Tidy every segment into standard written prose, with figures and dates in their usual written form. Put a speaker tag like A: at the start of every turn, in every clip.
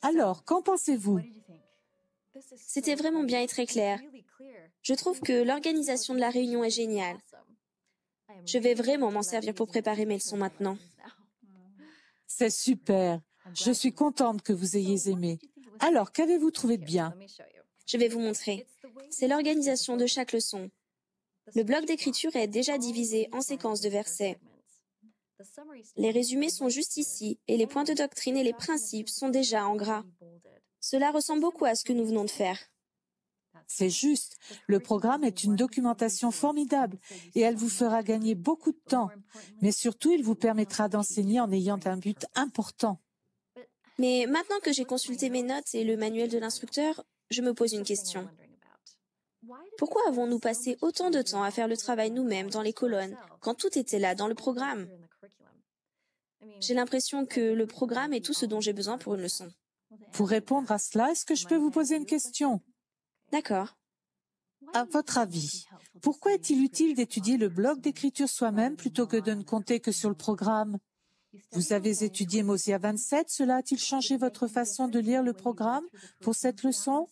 A: Alors, qu'en pensez-vous?
B: C'était vraiment bien et très clair. Je trouve que l'organisation de la réunion est géniale. Je vais vraiment m'en servir pour préparer mes leçons maintenant.
A: C'est super. Je suis contente que vous ayez aimé. Alors, qu'avez-vous trouvé de bien?
B: Je vais vous montrer. C'est l'organisation de chaque leçon. Le bloc d'écriture est déjà divisé en séquences de versets. Les résumés sont juste ici et les points de doctrine et les principes sont déjà en gras. Cela ressemble beaucoup à ce que nous venons de faire.
A: C'est juste. Le programme est une documentation formidable et elle vous fera gagner beaucoup de temps. Mais surtout, il vous permettra d'enseigner en ayant un but important.
B: Mais maintenant que j'ai consulté mes notes et le manuel de l'instructeur, je me pose une question. Pourquoi avons-nous passé autant de temps à faire le travail nous-mêmes dans les colonnes quand tout était là dans le programme? J'ai l'impression que le programme est tout ce dont j'ai besoin pour une leçon.
A: Pour répondre à cela, est-ce que je peux vous poser une question?
B: D'accord.
A: À votre avis, pourquoi est-il utile d'étudier le bloc d'écriture soi-même plutôt que de ne compter que sur le programme? Vous avez étudié Mosia 27, cela a-t-il changé votre façon de lire le programme pour cette leçon?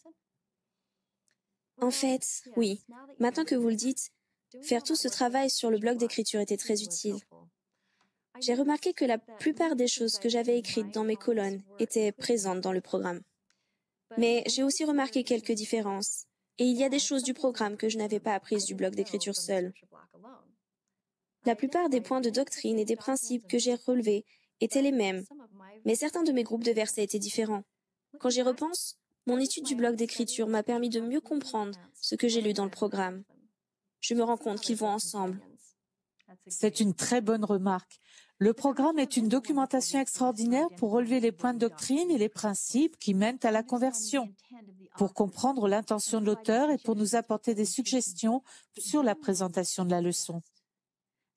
B: En fait, oui. Maintenant que vous le dites, faire tout ce travail sur le bloc d'écriture était très utile. J'ai remarqué que la plupart des choses que j'avais écrites dans mes colonnes étaient présentes dans le programme. Mais j'ai aussi remarqué quelques différences. Et il y a des choses du programme que je n'avais pas apprises du bloc d'écriture seul. La plupart des points de doctrine et des principes que j'ai relevés étaient les mêmes, mais certains de mes groupes de versets étaient différents. Quand j'y repense, mon étude du bloc d'écriture m'a permis de mieux comprendre ce que j'ai lu dans le programme. Je me rends compte qu'ils vont ensemble.
A: C'est une très bonne remarque. Le programme est une documentation extraordinaire pour relever les points de doctrine et les principes qui mènent à la conversion, pour comprendre l'intention de l'auteur et pour nous apporter des suggestions sur la présentation de la leçon.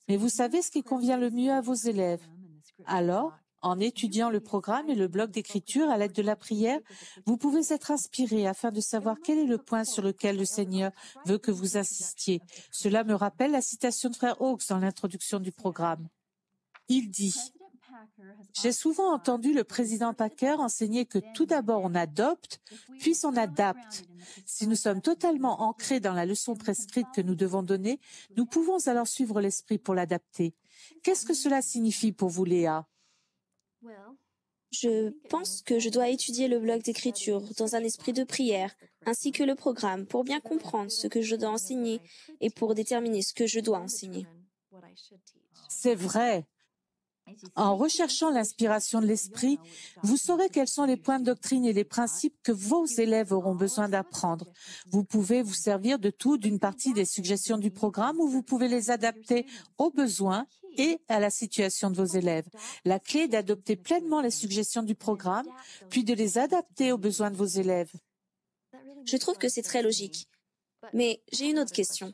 A: Mais vous savez ce qui convient le mieux à vos élèves. Alors, en étudiant le programme et le bloc d'écriture à l'aide de la prière, vous pouvez être inspiré afin de savoir quel est le point sur lequel le Seigneur veut que vous insistiez. Cela me rappelle la citation de Frère Hawkes dans l'introduction du programme. Il dit « J'ai souvent entendu le président Packer enseigner que tout d'abord on adopte, puis on adapte. Si nous sommes totalement ancrés dans la leçon prescrite que nous devons donner, nous pouvons alors suivre l'esprit pour l'adapter. Qu'est-ce que cela signifie pour vous, Léa? »
B: Je pense que je dois étudier le bloc d'écriture dans un esprit de prière, ainsi que le programme, pour bien comprendre ce que je dois enseigner et pour déterminer ce que je dois enseigner.
A: C'est vrai. En recherchant l'inspiration de l'esprit, vous saurez quels sont les points de doctrine et les principes que vos élèves auront besoin d'apprendre. Vous pouvez vous servir de tout d'une partie des suggestions du programme ou vous pouvez les adapter aux besoins et à la situation de vos élèves. La clé est d'adopter pleinement les suggestions du programme, puis de les adapter aux besoins de vos élèves.
B: Je trouve que c'est très logique. Mais j'ai une autre question.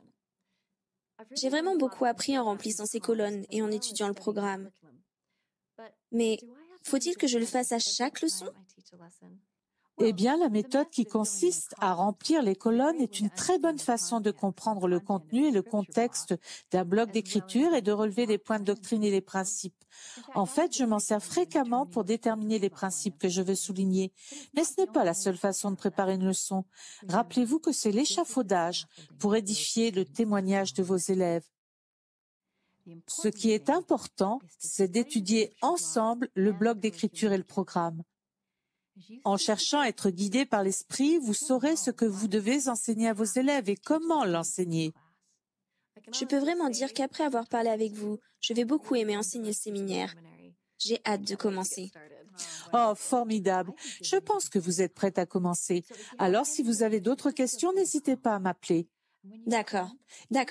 B: J'ai vraiment beaucoup appris en remplissant ces colonnes et en étudiant le programme. Mais faut-il que je le fasse à chaque leçon?
A: Eh bien, la méthode qui consiste à remplir les colonnes est une très bonne façon de comprendre le contenu et le contexte d'un bloc d'écriture et de relever les points de doctrine et les principes. En fait, je m'en sers fréquemment pour déterminer les principes que je veux souligner. Mais ce n'est pas la seule façon de préparer une leçon. Rappelez-vous que c'est l'échafaudage pour édifier le témoignage de vos élèves. Ce qui est important, c'est d'étudier ensemble le bloc d'écriture et le programme. En cherchant à être guidé par l'esprit, vous saurez ce que vous devez enseigner à vos élèves et comment l'enseigner.
B: Je peux vraiment dire qu'après avoir parlé avec vous, je vais beaucoup aimer enseigner le séminaire. J'ai hâte de commencer.
A: Oh, formidable. Je pense que vous êtes prête à commencer. Alors, si vous avez d'autres questions, n'hésitez pas à m'appeler.
B: D'accord.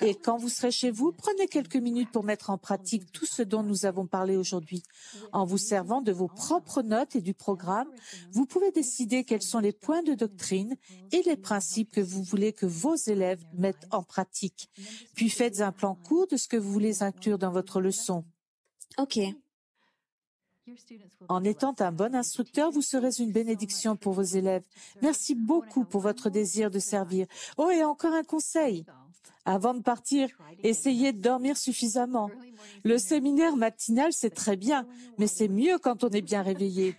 A: Et quand vous serez chez vous, prenez quelques minutes pour mettre en pratique tout ce dont nous avons parlé aujourd'hui. En vous servant de vos propres notes et du programme, vous pouvez décider quels sont les points de doctrine et les principes que vous voulez que vos élèves mettent en pratique. Puis faites un plan court de ce que vous voulez inclure dans votre leçon.
B: OK.
A: En étant un bon instructeur, vous serez une bénédiction pour vos élèves. Merci beaucoup pour votre désir de servir. Oh, et encore un conseil. Avant de partir, essayez de dormir suffisamment. Le séminaire matinal, c'est très bien, mais c'est mieux quand on est bien réveillé.